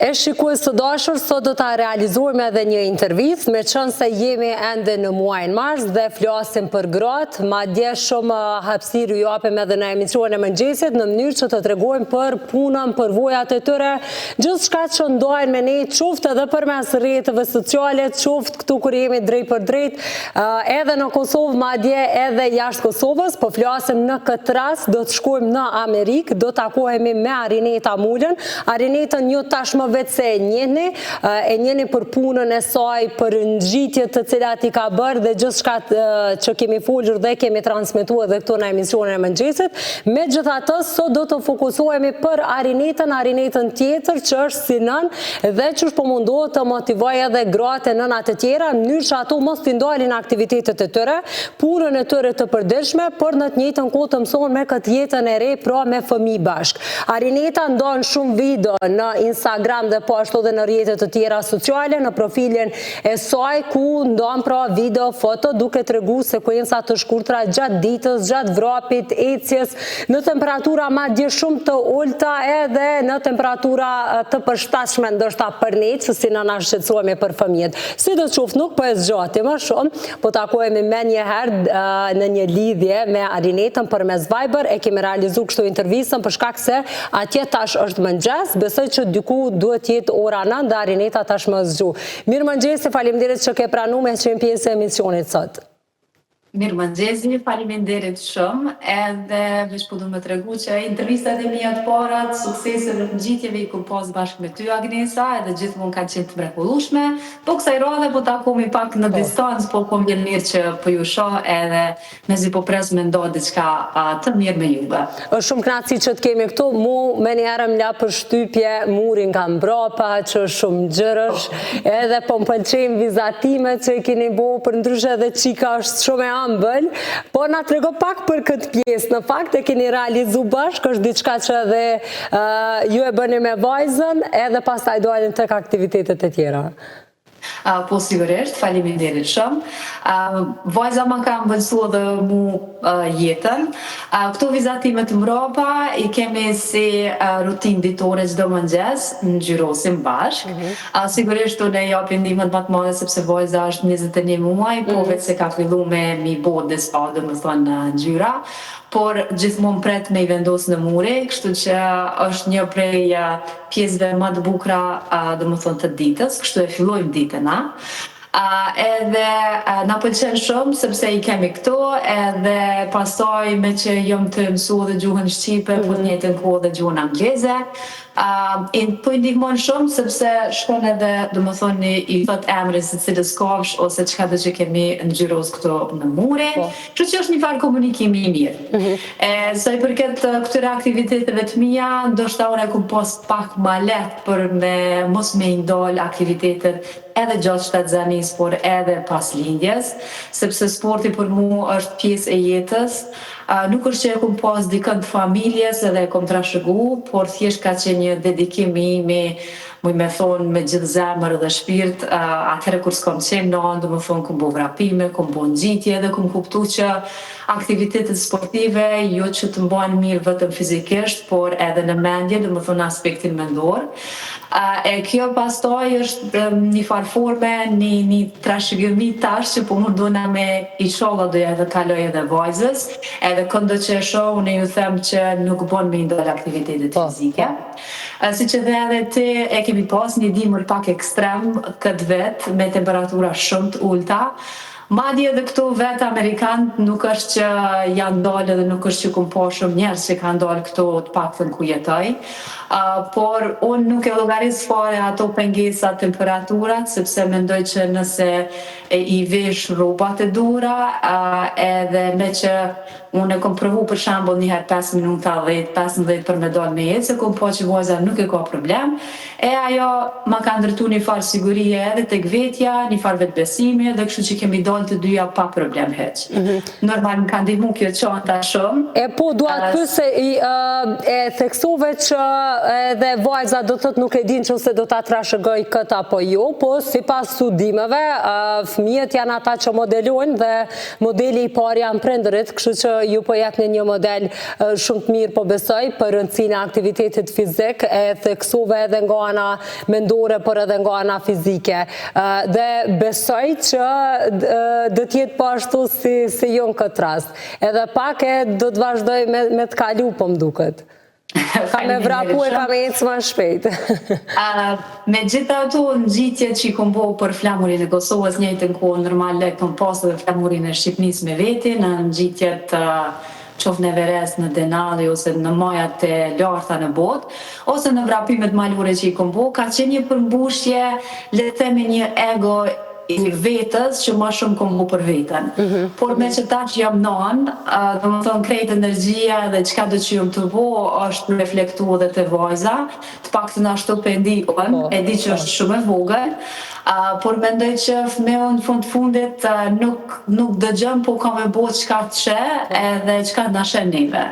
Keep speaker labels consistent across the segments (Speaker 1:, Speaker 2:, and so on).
Speaker 1: E shikues të dashur, sot do ta realizojmë edhe një intervistë, me qënë se jemi ende në muajin mars dhe flasim për gratë, madje shumë hapësirë ju japim edhe në emisionin e mëngjesit në mënyrë që të tregojmë për punën, për vojat e tyre, gjithçka që ndojnë me ne, qoftë edhe përmes rrjeteve sociale, qoftë këtu kur jemi drejt për drejt, edhe në Kosovë, madje edhe jashtë Kosovës, po flasim në këtë rast, do të shkojmë në Amerikë, do takohemi me Arineta Mulën. Arinetën ju tashmë vetë se e njeni për punën e saj, për ngjitjet të cilat i ka bërë dhe gjithçka që kemi folur dhe kemi transmetuar edhe këtu në emisionin e mëngjesit. Megjithatë, sot do të fokusohemi për Arinetën tjetër që është si nën dhe që po mundohet të motivojë edhe gratë e nënat e tjera në mënyrë që ato mos t'i ndalin aktivitetet e tyre, punën e tyre të përditshme, por në të njëjtën kohë të mësojnë me këtë jetën e re, pra me fëmijë bashk. Arineta ndon shumë video në Instagram dhe po ashtu dhe në rrjetet të tjera sociale, në profilin e saj ku ndon pra video, foto duke treguar sekuenca të shkurtra gjatë ditës, gjatë vrapit, ecjes, në temperatura madje shumë të ulta edhe në temperatura të përshtatshme ndoshta për ne, që si na shqetësohemi për fëmijët. Sidoqoftë nuk po e zgjatim më shumë, po takohemi më një herë në një lidhje me Arinetën përmes Viber, e kemi realizuar kështu intervistën për shkak se atje tash është mëngjes, besoj që diku duhet jetë ora 9 dhe Arineta tashmë zgju. Mirëmëngjesi, faleminderit që ke pranuar me qenë pjesë e emisionit sot.
Speaker 2: Mirëmëngjesi, faleminderit shumë, edhe veç po du me tregu që intervistat e mia të para, suksese në ngjitjeve i kom pas bashkë me ty Agnesa, edhe gjithmonë kanë qenë të mrekullueshme. Po kësaj radhe po takohemi pak në distancë, po kom vjen mirë që po ju shoh edhe mezi po pres me ndo diçka të mirë me juve.
Speaker 1: Është shumë kënaqësi që të kemi këtu. Mu me njerë më la për shtypje, murin nga mbrapa, që është shumë gjërësh, edhe po më pëlqejnë vizatimet që i keni bo, për ndryshe edhe qika është shumë e ambël, po na trego pak për këtë pjesë. Në fakt e keni realizu bashkë, është diçka që edhe ju e bëni me vajzën, edhe pastaj dalin tek aktivitetet e tjera.
Speaker 2: Po sigurisht, faleminderit shumë. Vajza më ka mësuar dhe mu jetën. Këto vizatimet mbrapa i kemi si rutinë ditore çdo mëngjes, ngjyrosim bashkë. Sigurisht unë japim ndihmën më të madhe sepse vajza është 21 muaj, po vetë se ka filluar me mi bë disa, domethënë ngjyra, por gjithmonë pret me i vendos në muri, kështu që është një prej pjesëve më të bukura, domethënë të ditës, kështu e fillojmë ditën, na. Edhe na pëlqen shumë sepse i kemi këtu, edhe pastaj me që jam të mësuar dhe gjuhën shqipe, po në njëjtën kohë dhe gjuhën angleze. Po i ndihmon shumë sepse shkon edhe domethënë i thot emrin se cilës kafsh ose çka do që kemi ngjyros këtu në mure, kështu që është një farë komunikimi i mirë. Sa i përket këtyre aktiviteteve të mia, ndoshta unë kam pas pak më lehtë për me mos me i ndal aktivitetet edhe gjatë shtatzanis, por edhe pas lindjes, sepse sporti për mua është pjesë e jetës. Nuk është që e kom pas dikën të familjes edhe e kom trashëgu, por thjesht ka qenë një dedikim imi, muj me thonë me gjithë zemër dhe shpirt, atëherë kur s'kom qenë në do më thonë kom bo vrapime, kom bo ngjitje dhe kom kuptu që aktivitetet sportive jo që të mbajnë mirë vetëm fizikisht, por edhe në mendje, do më thonë aspektin mendor. E kjo pastaj është një farë forme, një trashëgimi tash që po mundona me inshallah doja edhe kaloj edhe vajzës, edhe këndo që e shoh, unë ju them që nuk bon me ndonjë aktivitetet fizike. Si që dhe edhe ti e kemi pas një dimër pak ekstrem këtë vetë, me temperatura shumë të ulta. Madje edhe këtu vetë Amerikanë nuk është që janë dalë dhe nuk është që kom pa shumë njerëz që kanë dalë këtu të paktën ku jetoj. Por unë nuk e llogaris fare ato pengesa temperaturat, sepse mendoj që nëse i vesh rrobat e dhura, edhe me që unë e kom provu për shembull një herë 5 minuta 10-15 për me dalë me jetë, se kom pa që vajza nuk e ka problem, e ajo ma ka ndërtu një farë sigurie edhe tek vetja, një farë vetbesimi, dhe kështu që kemi dalë dojnë të dyja pa problem heq. Normal më ka ndihmu kjo çanta shumë.
Speaker 1: E po, dua të pyes se e theksove që edhe vajza do të thotë nuk e din që ose do ta trashëgoj këtë apo jo, po sipas studimeve, fëmijët janë ata që modelojnë dhe modeli i parë janë prindërit, kështu që ju po jepni një model shumë të mirë, po besoj, për rëndësinë e aktivitetit fizik, e theksove edhe nga ana mendore, por edhe nga ana fizike. Dhe besoj që do të jetë po ashtu si jo në këtë rast. Edhe pak do të vazhdoj me të kalu, po më duket. Ka me vrapu e ka me ecë më shpejt.
Speaker 2: Me gjitha ato ngjitjet që i kom bo për flamurin e Kosovës, njëjtën kohë normale kom pasur edhe flamurin e Shqipnisë me veti, në ngjitjet qoftë në Everest, në Denali, ose në majat e larta në botë, ose në vrapimet malore që i kom bo, ka qenë një përmbushje, le të themi një ego i vetës që ma shumë kom bu për vetën. Por me që ta që jam non, do më thonë krejt energjia dhe qka do që jam të bo, është reflektu edhe të vajza, të pak të nashtu pendi e di që është shumë e vogël, por mendoj që fëmeu në fundit nuk dëgjëm, po ka me bo qka të shë edhe qka të nashe neve.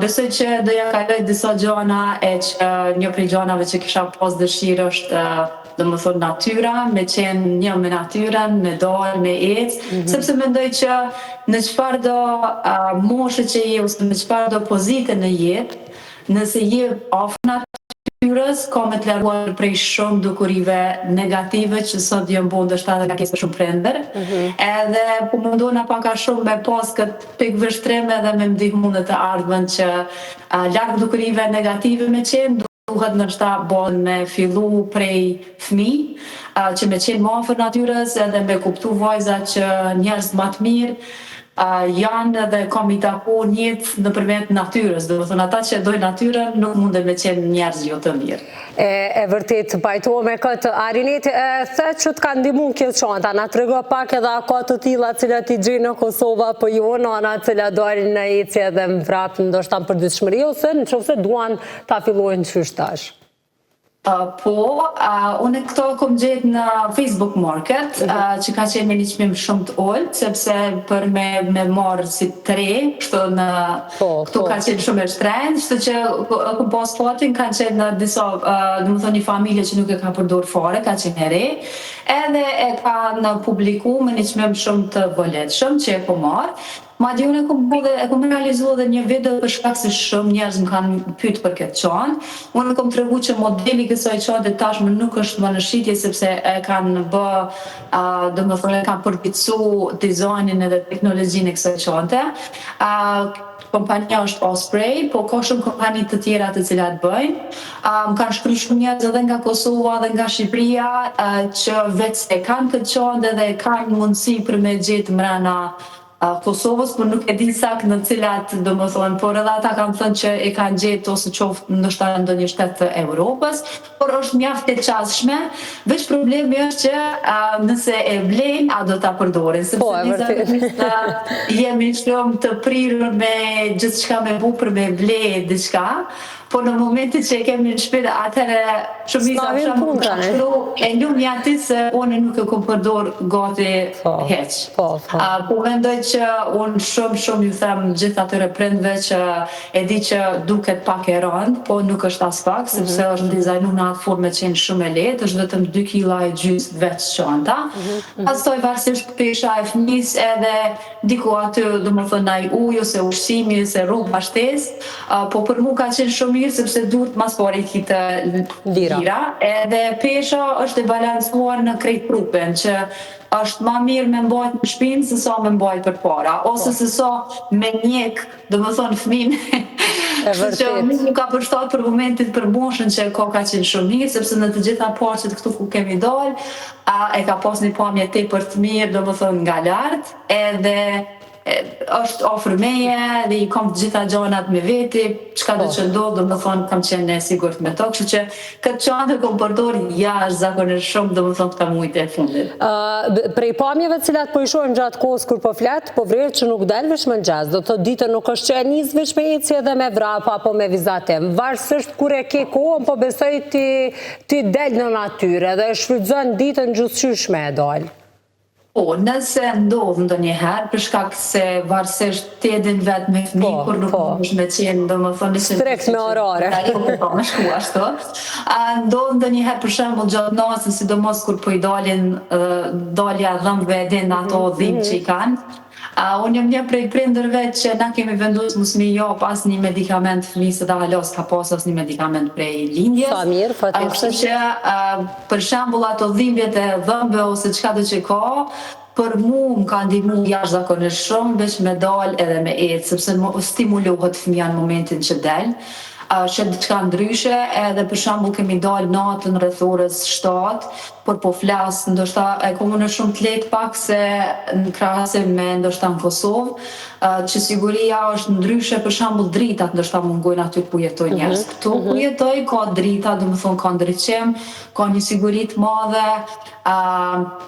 Speaker 2: Besoj që do ja kaloj disa gjana e që një prej gjanave që kisha pas dëshirë është do më thonë natyra, me qenë një me natyrën, me dalë, me ecë, sepse mendoj që në çfarë do moshë që je, ose në çfarë do pozite në jetë, nëse je afër natyrës, ka me të larguar prej shumë dukurive negative që sot jënë bo ndoshta edhe ka kesë për shumë prender. Edhe po mundona pak a shumë me pas këtë pikë vështrim edhe me ndihmu në të ardhmen që larg dukurive negative me qenë, duhet nështë bon me fillu prej fëmijë, që me qenë më afër natyrës edhe me kuptu vajza që njerëz më të mirë janë dhe kam i taku njëtë nëpërmjet natyrës. Do të thonë ata që dojnë natyrën nuk mundën me qenë njerëz jo të mirë.
Speaker 1: E vërtet, pajtohu me këtë. Arineti, the që të ka ndihmu kjo çanta, na trego pak edhe a ka të tilla cilat i gjenë në Kosovë apo jo, në ana cilat dalin në ecje dhe më vrap ndoshta për përditshmëri, ose nëse duan ta fillojnë qysh tash?
Speaker 2: Po, unë këto kom gjetë në Facebook Market, që ka qenë një çmim shumë të ullë, sepse për me marrë si 3, kështu në këtu ka qenë shumë e shtrenjtë, kështu që kom pas fatin, ka qenë në disa, do të thonë një familje që nuk e ka përdorur fare, ka qenë e re, edhe e ka në publiku me një çmim shumë të voletshëm që e po marrë. Madje unë e kom realizu edhe një video për shkak se shumë njerëz më kanë pyet për këtë çantë. Unë kom tregu që modeli i kësaj çante tashmë nuk është më në shitje sepse e kanë domethënë kanë përpicu dizajnin edhe teknologjinë e kësaj çante. Kompania është Osprey, po ka shumë kompani të tjera të cilat bëjnë. Më kanë shkruar shumë njerëz edhe nga Kosova dhe nga Shqipëria që vetë se kanë këtë çantë dhe kanë mundësi për me gjetë mrena Kosovës, por nuk e di sakt në cilat, domethënë, por edhe ata kanë thënë që e kanë gjetë ose qoftë ndoshta në ndonjë shtet të Evropës, por është mjaft e çastshme. Veç problemi është që nëse e blejnë, a do ta përdorin, sepse jemi shumë të prirur me gjithçka me bu për me blej diçka. Po në momentin që e kemi në shtëpi, atëherë shumica e lumi aty se unë nuk e kom përdor gati heq. Po mendoj që unë shumë ju them gjithë atyre prindve që e di që duket pak e rëndë, po nuk është as pak, sepse është dizajnuar në atë formë që qenë shumë e lehtë, është vetëm 2 kg e gjysmë veç çanta. Pastaj varësisht pesha e fëmijës edhe diku aty, domethënë ai ujë ose ushqimi ose rrugë bashtesë, po për mua ka qenë shumë mirë sepse duhet mas pari kitë lira. Edhe pesha është e balancuar në krejt trupin, që është ma mirë me mbajt në shpinë se sa me mbajt për para, ose se sa me njek, do më thonë fëmin. Që nuk ka përshtat për momentit për moshën që ka qenë shumë mirë, sepse në të gjitha paqet këtu ku kemi dalë, e ka pas një pamje tepër të mirë, do më thonë nga lartë, edhe është ofër meje dhe i kam të gjitha gjanat me veti, çka do që ndodh, do më thonë kam qenë e sigurt me to, kështu që këtë çantë kom përdor jashtëzakonisht shumë, do më thonë këta muajt e fundit.
Speaker 1: Prej pamjeve cilat po i shohim gjatë kohës kur po flet, po vret që nuk del veç më ngjas, do të ditën nuk është që e nis veç me ecje dhe me vrap apo me vizatim. Varësisht kur e ke kohën, po besoj ti del në natyrë dhe shfrytëzon ditën gjithçysh me e dal.
Speaker 2: Po, nëse ndodh ndonjëherë, për shkak se varësisht ti e din vetë me fëmijë kur nuk mundesh me qenë, domethënë
Speaker 1: strikt me orare.
Speaker 2: Po, me shku ashtu. Ndodh ndonjëherë për shembull gjatë natës, sidomos kur po i dalin dalja dhëmbëve e din ato dhimbje që i kanë. Unë jam një prej prindërve që na kemi vendosur mos mi jap asnjë medikament fëmisë, dhe halos ka pas asnjë medikament prej lindjes.
Speaker 1: Sa mirë,
Speaker 2: Kështu që për shembull ato dhimbjet e dhëmbëve ose çka do që ka, për mu më ka ndihmu jashtëzakonisht shumë, veç me dal edhe me ecë, sepse stimulohet fëmia në momentin që del. Që diçka ndryshe, edhe për shembull kemi dalë natën rreth orës 7, por po flas, ndoshta e komunë shumë të lehtë pak se në krahasim me ndoshta në Kosovë, që siguria është ndryshe, për shembull dritat ndoshta mungojnë aty ku jetojnë njerëz. Këtu ku jetoj ka drita, domethënë ka ndriçim, ka një siguri të madhe.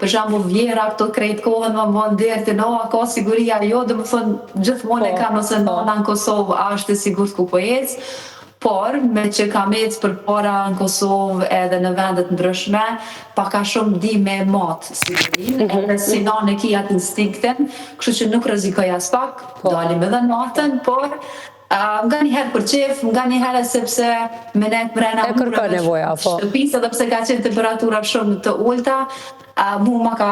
Speaker 2: Për shembull vlera këto krejt kohën më bën dertë, no, ka siguria, jo, domethënë gjithmonë e kanë ose nëna në Kosovë është e sigurt ku po ecë. Por, me që kam ecë përpara në Kosovë edhe në vendet ndryshme, paka shumë di me matë sigurin, edhe si nanë e ki atë instinktin, kështu që nuk rrezikoj as pak, dalim edhe natën, por nga njëherë për qef, nga njëherë sepse me ne brena shtëpisë, edhe pse ka qenë temperatura shumë të ulta, mu ma ka,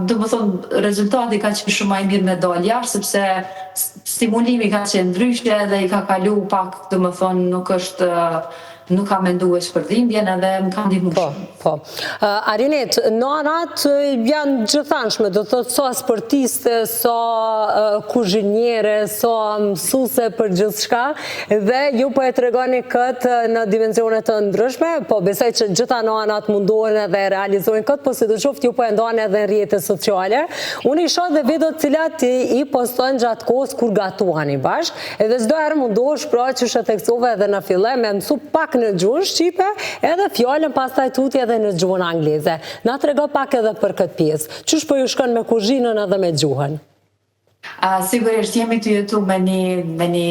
Speaker 2: domethënë rezultati ka qenë shumë më i mirë me dalë jashtë, sepse stimulimi ka qenë ndryshe dhe i ka kalu pak, domethënë nuk ka menduar për dhimbjen edhe më ka ndihmu shumë.
Speaker 1: Po. Arinit, nanat janë gjithanshme, do të thotë sa sportiste, sa kuzhinjere, sa mësuese për gjithçka, dhe ju po e tregoni këtë në dimensione të ndryshme, po besoj që gjitha nanat mundohen edhe realizojnë këtë, po sidoqoftë ju po e ndani edhe në rrjetet sociale. Unë i shoh dhe video të cilat i postojnë gjatë kohës kur gatuani bashkë, edhe çdo herë mundohesh pra që e theksove edhe në fillim me mësu pak në gjuhën shqipe, edhe fjalën pastaj tutje edhe në gjuhën angleze. Na trego pak edhe për këtë pjesë. Qysh po ju shkon me kuzhinën edhe me gjuhën?
Speaker 2: Sigurisht jemi të jetu me një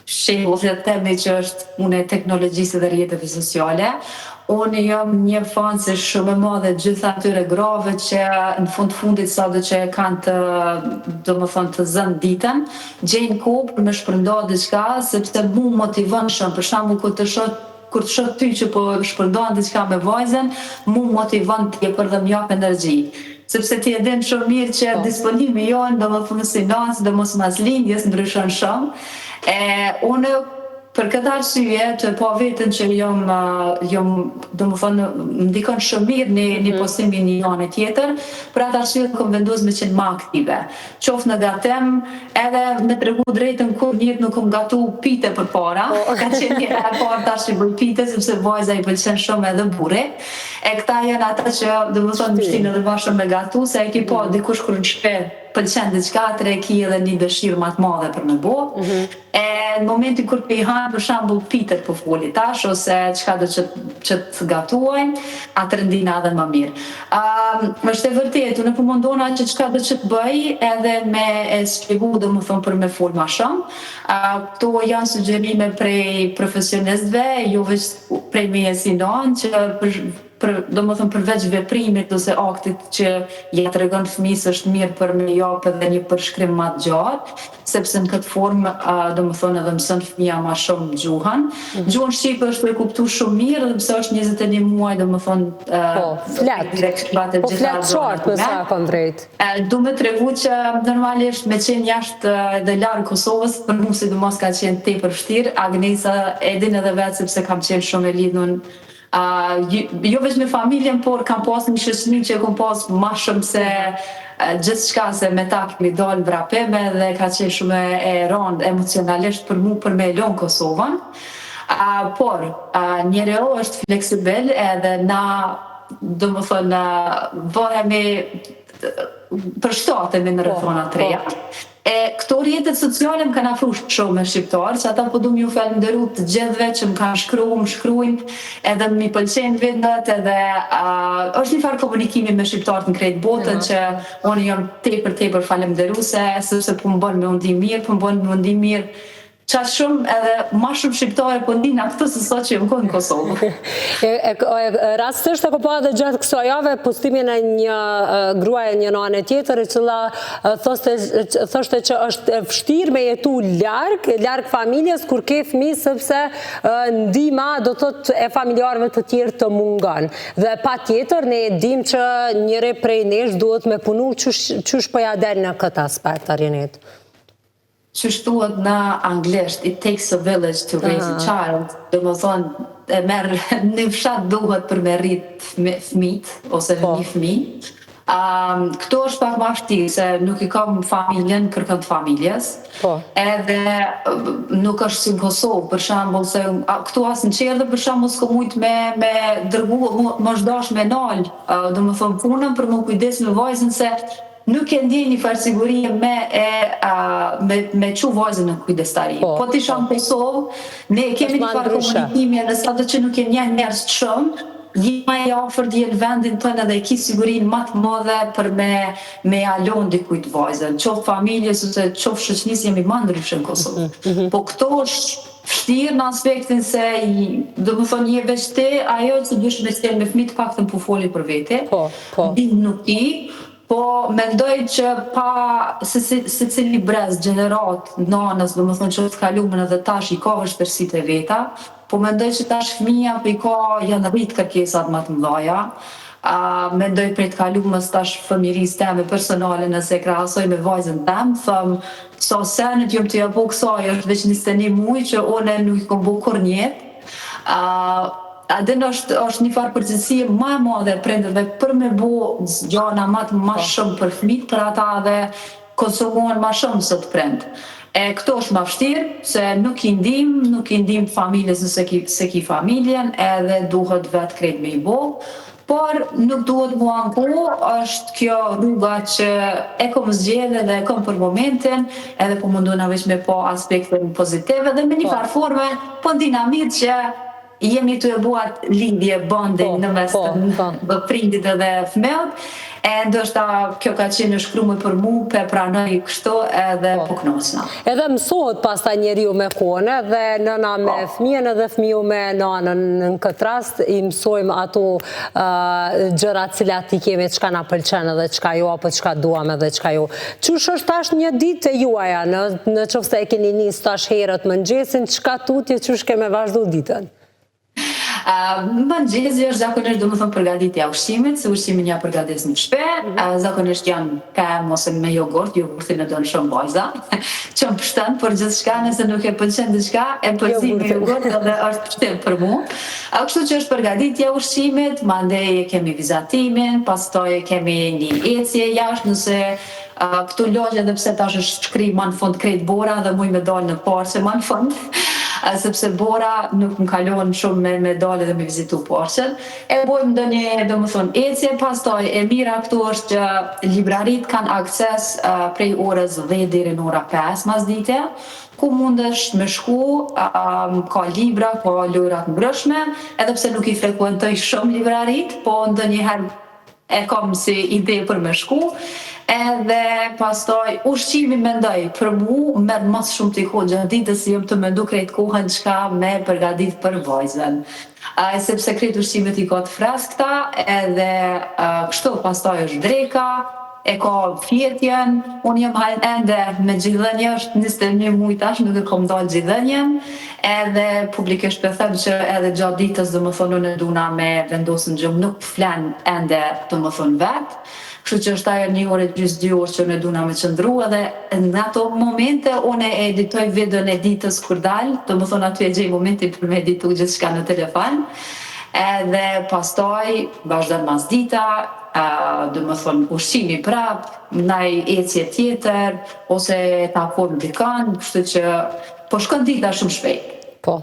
Speaker 2: shembull që themi që është unë e teknologjisë dhe rrjeteve sociale. Unë jam një fanse shumë e madhe gjitha atyre grave që në fundit sado që kanë të zënë ditën, gjejnë kohë për me shpërnda diçka, sepse mu motivon shumë, për shembull kur të shoh ty që po shpërndan diçka me vajzën, mu motivon tepër dhe më jap energji. Sepse ti e din shumë mirë që disponimi jonë, domethënë si nanë, sidomos mas lindjes, ndryshon shumë. Unë për këtë arsye të po vetën që jam domethënë më ndikon shumë mirë një postim i një jane tjetër, për atë arsye kam vendosur me qenë më aktive. Qoftë në gatim, edhe me tregu drejtën kur njëherë nuk kam gatu pite përpara, ka qenë një herë parë tash i bëj pite sepse vajza i pëlqen shumë edhe burri. E këta janë ata që domethënë më shtin edhe bashkë me gatu, se e ki po dikush kur në shtëpi pëlqen diçka, e ki edhe një dëshirë më të madhe për me bo. Në momentin kur pe i hanë, për shembull pitet po foli tash, ose çka do që të gatuajnë, atëherë ndina edhe më mirë. Është e vërtetë, unë po mundona që çka do që të bëj, edhe me e shpjegu domethënë për me fol më shumë. Këto janë sugjerime prej profesionistëve, jo vetëm prej meje si nanë, që domethënë përveç veprimit ose aktit që ja tregon fëmijës është mirë për me jap edhe një përshkrim më të gjatë, sepse në këtë formë domethënë edhe mëson fëmia më shumë gjuhën. Gjuhën shqipe është e kuptuar shumë mirë, edhe pse është 21 muaj, domethënë
Speaker 1: flet short me sa kam drejt.
Speaker 2: Du me tregu që normalisht me qenë jashtë dhe larg Kosovës, për mua sidomos ka qenë tepër vështirë. Agnesa e din edhe vetë sepse kam qenë shumë e lidhur jo vetëm me familjen, por kam pas një shoqëri që kam pas më shumë se gjithçka, se me ta kemi dalë vrapeme dhe ka qenë shumë e rëndë emocionalisht për mua për me lënë Kosovën. Por njeriu është fleksibel edhe na domethënë bëhemi përshtatemi në rrethona të reja. Këto rrjetet sociale më kanë afruar shumë me shqiptarë, që ata po du m'ju falenderu të gjithëve që më kanë më shkruajnë, edhe më pëlqejnë vendet, edhe është një farë komunikimi me shqiptarët në krejt botën që unë jam tepër falenderuese, sepse po më bën me u ndi mirë, po më bën me u ndi mirë qatë shumë edhe ma shumë shqiptare po ndina këtë se sa që më në Kosovë.
Speaker 1: Rastisht e ko pa edhe gjatë këso jave postimin e një gruaje një nane tjetër e cila thoshte që është vështirë me jetu larg familjes kur ke fëmijë sepse ndihma do thotë e familjarëve të tjerë të mungon. Dhe pa tjetër ne e dim që njëri prej nesh duhet me punu qysh po ja del në këtë aspekt, Arinit.
Speaker 2: Që shtuat në anglisht, it takes a village to raise a child, dhe më thonë, në fshat duhet për me rrit fëmit, ose një fëmijë. Këto është pak ma vështirë, se nuk i kam familjen, kërkën të familjes, edhe nuk është si në Kosovë, për shambull, se këto asë në qërë dhe për shambull s'ko mujt me dërgu, më shdash me nalë, dhe më thonë punën për më kujdes me vajzën, se nuk e ndje një farë sigurie me që vajzën në kujdestari. Po t'i shanë Kosovë, ne kemi një farë komunikimi edhe sa të që nuk e një njerës të shumë, jema e ofër t'jelë vendin tënë edhe e ki sigurin matë mëdhe për me alon dikujt vajzën. Qofë familjes ose qofë shëqnis jemi ma ndryshë në Kosovë. Po këto është vështirë në aspektin se, do më thonë, je veç te, ajo që dush me s'tel me fmit pak të më pufoli për vete, nuk i, po mendoj që pa se cili brez gjenerat nanës, do më thonë që të kalumën edhe tash i ka vështërsit e veta, po mendoj që tash fëmija për i ka janë rritë kërkesat më të mdhaja, mendoj për të kalumës tash fëmiris teme personale nëse krahasoj me vajzën temë, thëmë, sa senet jom të japo kësaj, është veç 21 muj që one nuk i kom bo kur njetë, Adin është një farë përgjithësie ma e madhe e prindërve për me bo gjana ma shumë për fëmijët, për ata dhe konsumohen ma shumë sot prind. Këto është ma vështirë, se nuk i ndim familjes nëse se ki familjen, edhe duhet vetë krejt me i bo, por nuk duhet mu anku, është kjo rruga që e kom zgjedhe dhe e kom për momentin, edhe po mundu na veç me po aspekte pozitive dhe me një farë forme, po dinamit që jemi të e buat lidhje, bonding në mes të prindit edhe fëmijët, e ndoshta kjo ka qenë shkrume për mu, pe pranoj kështu edhe po knasna.
Speaker 1: Edhe mësohet pasta njeriu me kone, dhe nëna me fëmijën edhe fëmiju me nanën. Në këtë rast i mësojmë ato gjërat cilat i kemi, çka na pëlqen edhe çka jo, apo çka duam edhe çka jo. Qysh është tash një ditë e juaja, në qoftë se e keni nis tash herët mëngjesin, çka tutje, qysh keme vazhdu ditën?
Speaker 2: Mëngjesi është zakonisht do më thëmë përgatitja ushqimit, se ushqimin ja përgatis në shpe, zakonisht janë kem ose me jogurtin e do në shumë bajza, që më pështën për gjithë shka, nëse nuk e pëlqen dhe shka, e përzi me jogurt edhe është pështim për mu. Kështu që është përgatitja ushqimit, mandej e kemi vizatimin, pastaj e kemi një ecje jashtë, nëse këtu logje dhe pse tash është shkri ma në fund krejt bora dhe muj me dalë në parë që ma në fund, sepse bora nuk më kalohen shumë me dalë dhe me vizitu porqen. E bojmë ndë një, do më thonë, ecje, pastaj e mira këtu është që librarit kanë akses prej orës 10 deri në ora 5 masdite, ku mundesh me shku, ka libra, ka lojrat mbrëmshme, edhe pse nuk i frekuentoj shumë librarit, po ndë njëherë e kam si ide për me shku, edhe pastaj ushqimi mendoj, për mu merr mas shumë t'i kohë gjatë ditës si jam të mendu krejt kohën çka me përgatit për vajzën. Sepse krejt ushqimet i ka të freskta, edhe kështu pastaj është dreka, e ka fjetjen, unë jam hajnë ende me gjithënje, është 21 muj tash, nuk e kom dalë gjithënjen, edhe publikisht për them që edhe gjatë ditës dhe më thonë unë duna me vendosën gjumë, nuk flen ende të më thonë vetë, kështu që është ajo 1 orë gjys 2 orë që unë duna me qëndru, edhe në ato momente unë e editoj videon e ditës kur dalë, të më thonë aty e gjej momentin për me editu gjithë shka në telefon, edhe pastaj vazhdan mas dita, dhe më thonë ushqimi prap, ndaj ecje tjetër, ose takon dikan, kështu që po shkon dita shumë shpejt.
Speaker 1: Po.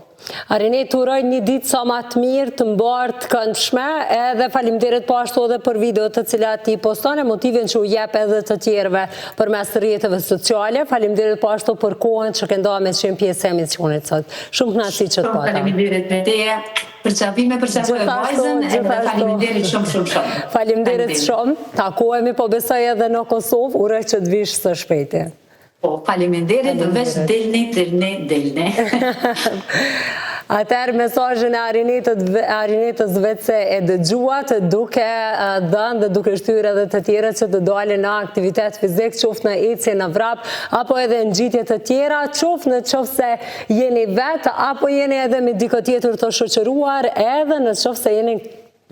Speaker 1: Arinit, uroj një ditë sa ma të mirë, të mbartë, këndshme, edhe faleminderit po ashtu edhe për video të cilat ti postone, motivin që u jep edhe të tjerve për mes të rrjeteve sociale, faleminderit po ashtu për kohën që këndoha me qenë pjesë e emisionit sot. Shumë kënaqësi që të pata.
Speaker 2: Faleminderit me teje, për qafime, për qafime vajzën, edhe faleminderit shumë.
Speaker 1: Faleminderit shumë, takohemi po besoj edhe në Kosovë, uroj që të vish së shpejti.
Speaker 2: Po, faleminderit, veç delni.
Speaker 1: Atëherë mesazhin e Arinetës Vece e dëgjuat, duke dhënë dhe duke shtyrë edhe të tjerët që të dalin në aktivitet fizik, qoftë në ecje në vrap, apo edhe në gjitje të tjera, qoftë se jeni vetë, apo jeni edhe me dikë tjetër të shoqëruar, edhe në qoftë se jeni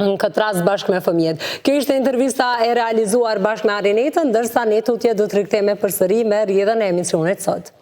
Speaker 1: në këtë rast bashkë me fëmijët. Kjo ishte intervista e realizuar bashkë me Arinetën, ndërsa ne tutje do të rikthehemi përsëri me rrjedhën e emisionit sot.